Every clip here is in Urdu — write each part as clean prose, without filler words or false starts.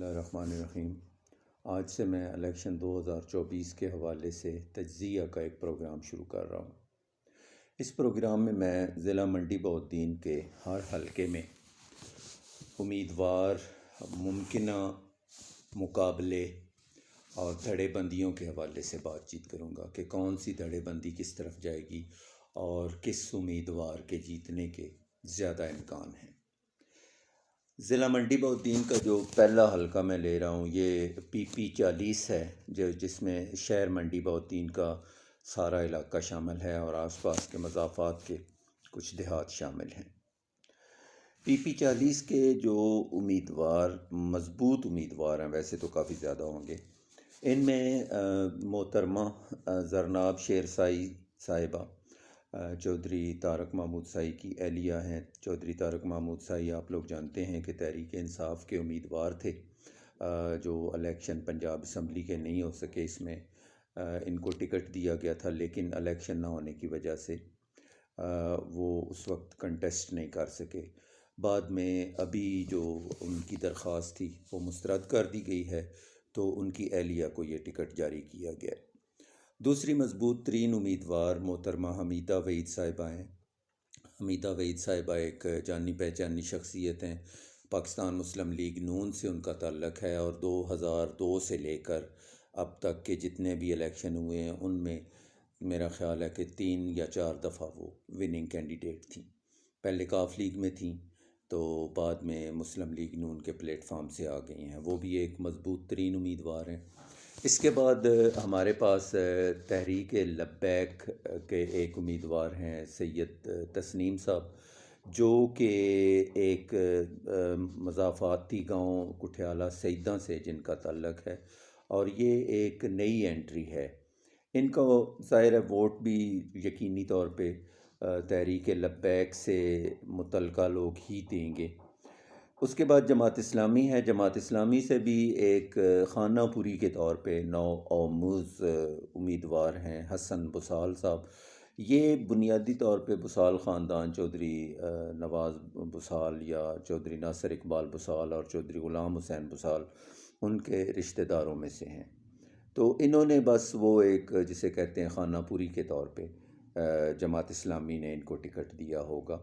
اللہ الرحمن الرحیم۔ آج سے میں الیکشن 2024 کے حوالے سے تجزیہ کا ایک پروگرام شروع کر رہا ہوں۔ اس پروگرام میں ضلع منڈی بہاؤالدین کے ہر حلقے میں امیدوار، ممکنہ مقابلے اور دھڑے بندیوں کے حوالے سے بات چیت کروں گا کہ کون سی دھڑے بندی کس طرف جائے گی اور کس امیدوار کے جیتنے کے زیادہ امکان ہیں۔ ضلع منڈی بہاؤالدین کا جو پہلا حلقہ میں لے رہا ہوں یہ PP 40 ہے، جس میں شہر منڈی بہاؤالدین کا سارا علاقہ شامل ہے اور آس پاس کے مضافات کے کچھ دیہات شامل ہیں۔ PP 40 کے جو امیدوار مضبوط امیدوار ہیں، ویسے تو کافی زیادہ ہوں گے، ان میں محترمہ زرناب شیر سائی صاحبہ چودھری طارق محمود سائی کی اہلیہ ہیں۔ چودھری طارق محمود سائی آپ لوگ جانتے ہیں کہ تحریک انصاف کے امیدوار تھے، جو الیکشن پنجاب اسمبلی کے نہیں ہو سکے۔ اس میں ان کو ٹکٹ دیا گیا تھا، لیکن الیکشن نہ ہونے کی وجہ سے وہ اس وقت کنٹیسٹ نہیں کر سکے۔ بعد میں ابھی جو ان کی درخواست تھی وہ مسترد کر دی گئی ہے، تو ان کی اہلیہ کو یہ ٹکٹ جاری کیا گیا ہے۔ دوسری مضبوط ترین امیدوار محترمہ حمیدہ وحید صاحبہ ہیں۔ حمیدہ وحید صاحبہ ایک جانی پہچانی شخصیت ہیں۔ پاکستان مسلم لیگ نون سے ان کا تعلق ہے اور 2002 سے لے کر اب تک کے جتنے بھی الیکشن ہوئے ہیں ان میں میرا خیال ہے کہ 3 یا 4 دفعہ وہ وننگ کینڈیڈیٹ تھیں۔ پہلے کاف لیگ میں تھیں تو بعد میں مسلم لیگ نون کے پلیٹ فارم سے آ گئی ہیں، وہ بھی ایک مضبوط ترین امیدوار ہیں۔ اس کے بعد ہمارے پاس تحریک لبیک کے ایک امیدوار ہیں سید تسنیم صاحب، جو کہ ایک مضافاتی گاؤں کٹھیالہ سیداں سے جن کا تعلق ہے، اور یہ ایک نئی انٹری ہے۔ ان کو ظاہر ہے ووٹ بھی یقینی طور پہ تحریک لبیک سے متعلقہ لوگ ہی دیں گے۔ اس کے بعد جماعت اسلامی ہے۔ جماعت اسلامی سے بھی ایک خانہ پوری کے طور پہ نو آموز امیدوار ہیں حسن بسال صاحب۔ یہ بنیادی طور پہ بسال خاندان، چودھری نواز بسال یا چودھری ناصر اقبال بسال اور چودھری غلام حسین بسال ان کے رشتہ داروں میں سے ہیں۔ تو انہوں نے بس وہ ایک جسے کہتے ہیں خانہ پوری کے طور پہ جماعت اسلامی نے ان کو ٹکٹ دیا ہوگا،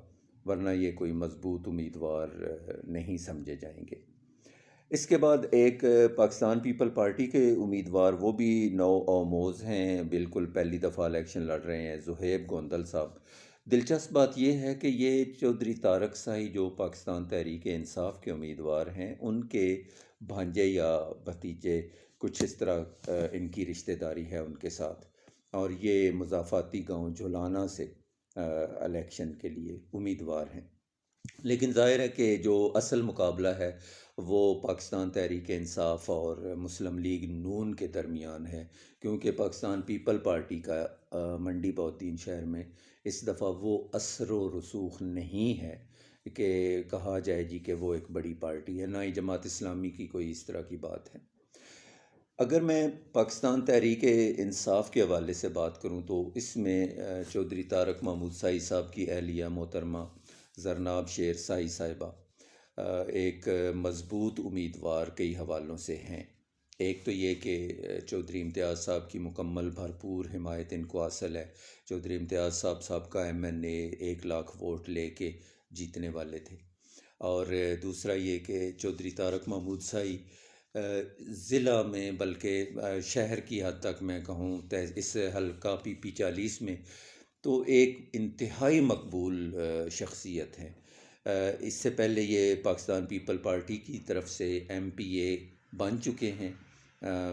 ورنہ یہ کوئی مضبوط امیدوار نہیں سمجھے جائیں گے۔ اس کے بعد ایک پاکستان پیپل پارٹی کے امیدوار، وہ بھی نو آموز ہیں، بالکل پہلی دفعہ الیکشن لڑ رہے ہیں، زہیب گوندل صاحب۔ دلچسپ بات یہ ہے کہ یہ چودھری طارق سائی جو پاکستان تحریک انصاف کے امیدوار ہیں، ان کے بھانجے یا بھتیجے کچھ اس طرح ان کی رشتہ داری ہے ان کے ساتھ، اور یہ مضافاتی گاؤں جھولانا سے الیکشن کے لیے امیدوار ہیں۔ لیکن ظاہر ہے کہ جو اصل مقابلہ ہے وہ پاکستان تحریک انصاف اور مسلم لیگ نون کے درمیان ہے، کیونکہ پاکستان پیپل پارٹی کا منڈی بہاؤالدین شہر میں اس دفعہ وہ اثر و رسوخ نہیں ہے کہ کہا جائے جی کہ وہ ایک بڑی پارٹی ہے، نہ ہی جماعت اسلامی کی کوئی اس طرح کی بات ہے۔ اگر میں پاکستان تحریک انصاف کے حوالے سے بات کروں تو اس میں چودھری طارق محمود سائی صاحب کی اہلیہ محترمہ زرناب شیر سائی صاحبہ ایک مضبوط امیدوار کئی حوالوں سے ہیں۔ ایک تو یہ کہ چودھری امتیاز صاحب کی مکمل بھرپور حمایت ان کو حاصل ہے۔ چودھری امتیاز صاحب کا MNA 1 لاکھ ووٹ لے کے جیتنے والے تھے، اور دوسرا یہ کہ چودھری طارق محمود سائی ضلع میں بلکہ شہر کی حد تک میں کہوں اس حلقہ PP 40 میں تو ایک انتہائی مقبول شخصیت ہے۔ اس سے پہلے یہ پاکستان پیپل پارٹی کی طرف سے MPA بن چکے ہیں،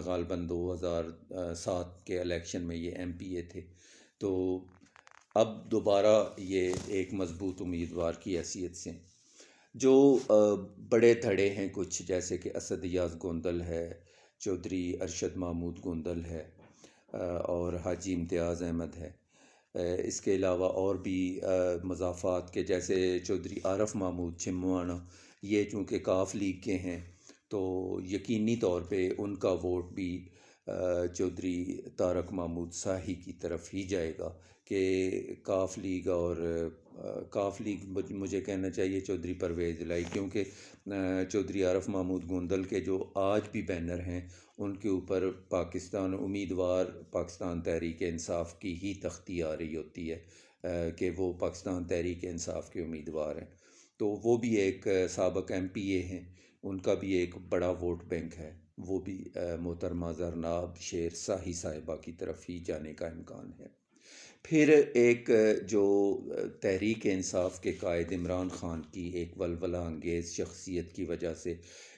غالباً 2007 کے الیکشن میں یہ MPA تھے، تو اب دوبارہ یہ ایک مضبوط امیدوار کی حیثیت سے جو بڑے دھڑے ہیں کچھ، جیسے کہ اسد ایاز گوندل ہے، چودھری ارشد محمود گوندل ہے، اور حاجی امتیاز احمد ہے۔ اس کے علاوہ اور بھی مضافات کے جیسے چودھری عارف محمود چھموانا، یہ چونکہ کاف لیگ کے ہیں تو یقینی طور پہ ان کا ووٹ بھی چودھری طارق محمود سائی کی طرف ہی جائے گا کہ کاف لیگ اور کاف لیگ مجھے کہنا چاہیے چودھری پرویز الہی، کیونکہ چودھری عارف محمود گوندل کے جو آج بھی بینر ہیں ان کے اوپر پاکستان امیدوار پاکستان تحریک انصاف کی ہی تختی آ رہی ہوتی ہے کہ وہ پاکستان تحریک انصاف کے امیدوار ہیں. تو وہ بھی ایک سابق ایم پی اے ہیں، ان کا بھی ایک بڑا ووٹ بینک ہے، وہ بھی محترمہ زرناب شیر شاہی صاحبہ کی طرف ہی جانے کا امکان ہے. پھر ایک جو تحریک انصاف کے قائد عمران خان کی ایک ولولہ انگیز شخصیت کی وجہ سے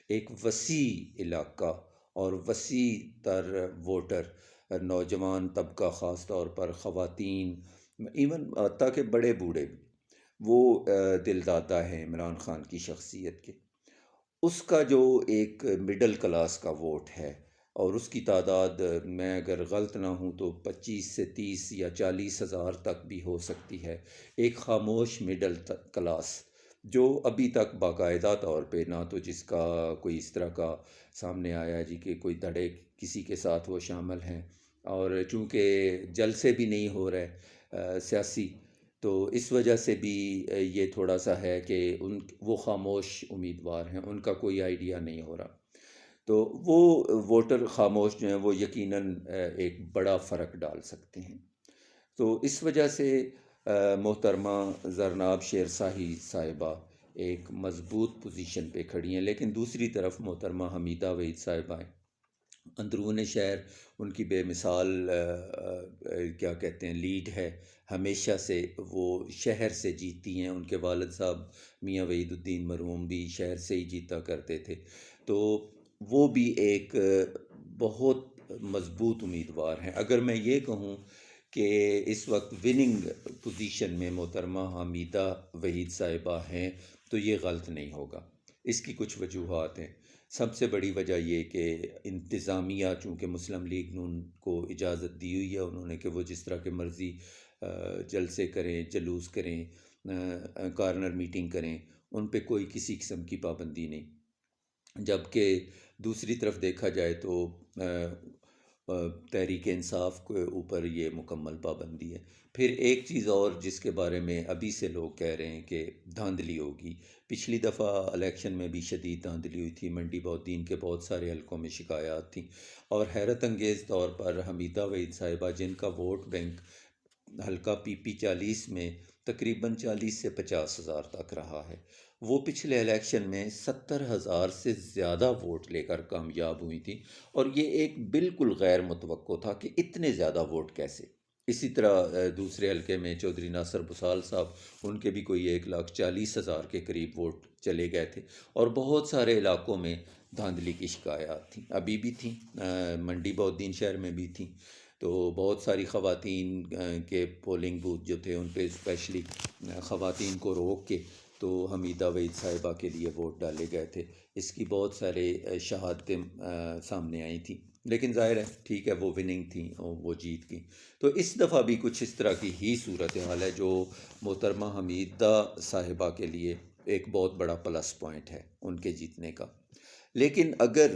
ایک وسیع علاقہ اور وسیع تر ووٹر، نوجوان طبقہ، خاص طور پر خواتین، ایون حتیٰ کہ بڑے بوڑھے بھی، وہ دل دادا ہیں عمران خان کی شخصیت کے. اس کا جو ایک مڈل کلاس کا ووٹ ہے اور اس کی تعداد، میں اگر غلط نہ ہوں تو 25 سے 30 یا 40 ہزار تک بھی ہو سکتی ہے. ایک خاموش مڈل کلاس جو ابھی تک باقاعدہ طور پہ نہ تو جس کا کوئی اس طرح کا سامنے آیا جی کہ کوئی دھڑے کسی کے ساتھ وہ شامل ہیں، اور چونکہ جلسے بھی نہیں ہو رہے سیاسی، تو اس وجہ سے بھی یہ تھوڑا سا ہے کہ وہ خاموش امیدوار ہیں، ان کا کوئی آئیڈیا نہیں ہو رہا. تو وہ ووٹر خاموش جو ہیں وہ یقیناً ایک بڑا فرق ڈال سکتے ہیں. تو اس وجہ سے محترمہ زرناب شیر شاہی صاحبہ ایک مضبوط پوزیشن پہ کھڑی ہیں. لیکن دوسری طرف محترمہ حمیدہ وحید صاحبہ ہیں، اندرون شہر ان کی بے مثال کیا کہتے ہیں لیڈ ہے. ہمیشہ سے وہ شہر سے جیتی ہیں، ان کے والد صاحب میاں وحید الدین مرحوم بھی شہر سے ہی جیتا کرتے تھے. تو وہ بھی ایک بہت مضبوط امیدوار ہیں. اگر میں یہ کہوں کہ اس وقت وننگ پوزیشن میں محترمہ حمیدہ وحید صاحبہ ہیں تو یہ غلط نہیں ہوگا. اس کی کچھ وجوہات ہیں. سب سے بڑی وجہ یہ کہ انتظامیہ چونکہ مسلم لیگ نون کو اجازت دی ہوئی ہے انہوں نے کہ وہ جس طرح کے مرضی جلسے کریں، جلوس کریں، کارنر میٹنگ کریں، ان پہ کوئی کسی قسم کی پابندی نہیں. جبکہ دوسری طرف دیکھا جائے تو تحریک انصاف کے اوپر یہ مکمل پابندی ہے. پھر ایک چیز اور جس کے بارے میں ابھی سے لوگ کہہ رہے ہیں کہ دھاندلی ہوگی. پچھلی دفعہ الیکشن میں بھی شدید دھاندلی ہوئی تھی، منڈی بہودین کے بہت سارے حلقوں میں شکایات تھیں، اور حیرت انگیز طور پر حمیدہ وحید صاحبہ جن کا ووٹ بینک حلقہ پی پی 40 میں تقریباً 40 سے 50 ہزار تک رہا ہے، وہ پچھلے الیکشن میں 70,000 سے زیادہ ووٹ لے کر کامیاب ہوئی تھی. اور یہ ایک بالکل غیر متوقع تھا کہ اتنے زیادہ ووٹ کیسے. اسی طرح دوسرے حلقے میں چودھری ناصر بسال صاحب، ان کے بھی کوئی 1,40,000 کے قریب ووٹ چلے گئے تھے. اور بہت سارے علاقوں میں دھاندلی کی شکایات تھیں، ابھی بھی تھیں، منڈی بہودین شہر میں بھی تھیں. تو بہت ساری خواتین کے پولنگ بوتھ جو تھے ان پہ اسپیشلی خواتین کو روک کے تو حمیدہ وحید صاحبہ کے لیے ووٹ ڈالے گئے تھے. اس کی بہت سارے شہادتیں سامنے آئی تھیں. لیکن ظاہر ہے ٹھیک ہے، وہ وننگ تھیں، وہ جیت گئیں. تو اس دفعہ بھی کچھ اس طرح کی ہی صورتحال ہے جو محترمہ حمیدہ صاحبہ کے لیے ایک بہت بڑا پلس پوائنٹ ہے ان کے جیتنے کا. لیکن اگر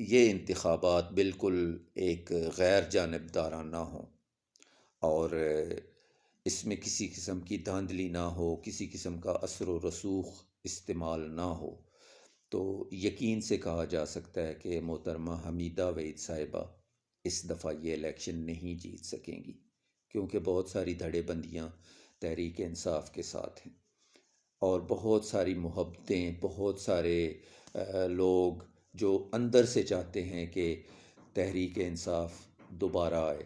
یہ انتخابات بالکل ایک غیر جانبدارانہ ہوں اور اس میں کسی قسم کی دھاندلی نہ ہو، کسی قسم کا اثر و رسوخ استعمال نہ ہو، تو یقین سے کہا جا سکتا ہے کہ محترمہ حمیدہ وحید صاحبہ اس دفعہ یہ الیکشن نہیں جیت سکیں گی، کیونکہ بہت ساری دھڑے بندیاں تحریک انصاف کے ساتھ ہیں، اور بہت ساری محبتیں، بہت سارے لوگ جو اندر سے چاہتے ہیں کہ تحریک انصاف دوبارہ آئے.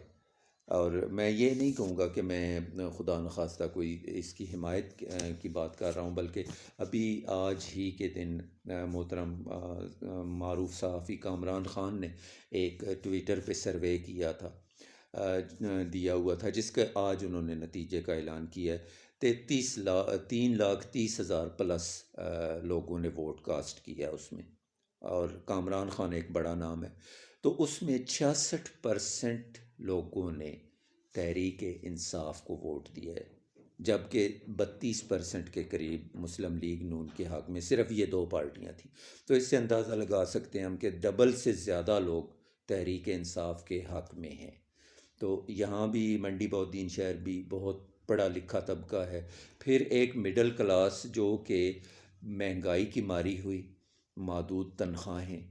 اور میں یہ نہیں کہوں گا کہ میں خدا نخواستہ کوئی اس کی حمایت کی بات کر رہا ہوں، بلکہ ابھی آج ہی کے دن محترم معروف صحافی کامران خان نے ایک ٹویٹر پہ سروے کیا تھا، دیا ہوا تھا، جس کا آج انہوں نے نتیجے کا اعلان کیا ہے. 3,30,000 پلس لوگوں نے ووٹ کاسٹ کیا اس میں، اور کامران خان ایک بڑا نام ہے. تو اس میں 66% لوگوں نے تحریک انصاف کو ووٹ دیا ہے، جبکہ 32% کے قریب مسلم لیگ نون کے حق میں. صرف یہ دو پارٹیاں تھیں. تو اس سے اندازہ لگا سکتے ہیں ہم کہ ڈبل سے زیادہ لوگ تحریک انصاف کے حق میں ہیں. تو یہاں بھی منڈی بہودین شہر بھی بہت پڑھا لکھا طبقہ ہے، پھر ایک مڈل کلاس جو کہ مہنگائی کی ماری ہوئی، محدود تنخواہیں،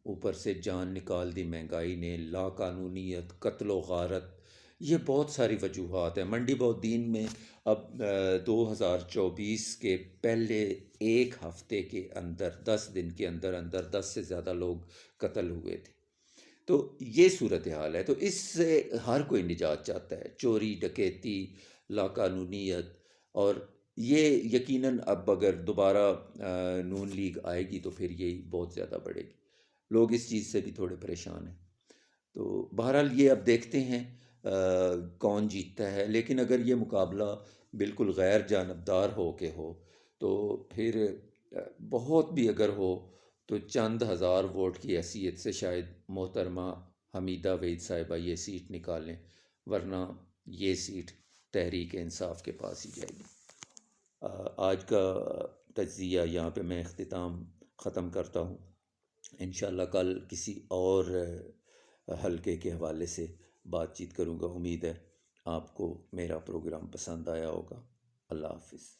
اوپر سے جان نکال دی مہنگائی نے، لا قانونیت، قتل و غارت، یہ بہت ساری وجوہات ہیں۔ منڈی بودین میں اب 2024 کے پہلے ایک ہفتے کے اندر 10 دن کے اندر اندر 10 سے زیادہ لوگ قتل ہوئے تھے۔ تو یہ صورتحال ہے، تو اس سے ہر کوئی نجات چاہتا ہے، چوری ڈکیتی، لا قانونیت، اور یہ یقیناً اب اگر دوبارہ نون لیگ آئے گی تو پھر یہی بہت زیادہ بڑھے گی۔ لوگ اس چیز سے بھی تھوڑے پریشان ہیں۔ تو بہرحال یہ اب دیکھتے ہیں کون جیتتا ہے، لیکن اگر یہ مقابلہ بالکل غیر جانبدار ہو کے ہو تو پھر بہت بھی اگر ہو تو چند ہزار ووٹ کی حیثیت سے شاید محترمہ حمیدہ وحید صاحبہ یہ سیٹ نکالیں، ورنہ یہ سیٹ تحریک انصاف کے پاس ہی جائے گی۔ آج کا تجزیہ یہاں پہ میں اختتام ختم کرتا ہوں۔ انشاءاللہ کل کسی اور حلقے کے حوالے سے بات چیت کروں گا۔ امید ہے آپ کو میرا پروگرام پسند آیا ہوگا۔ اللہ حافظ۔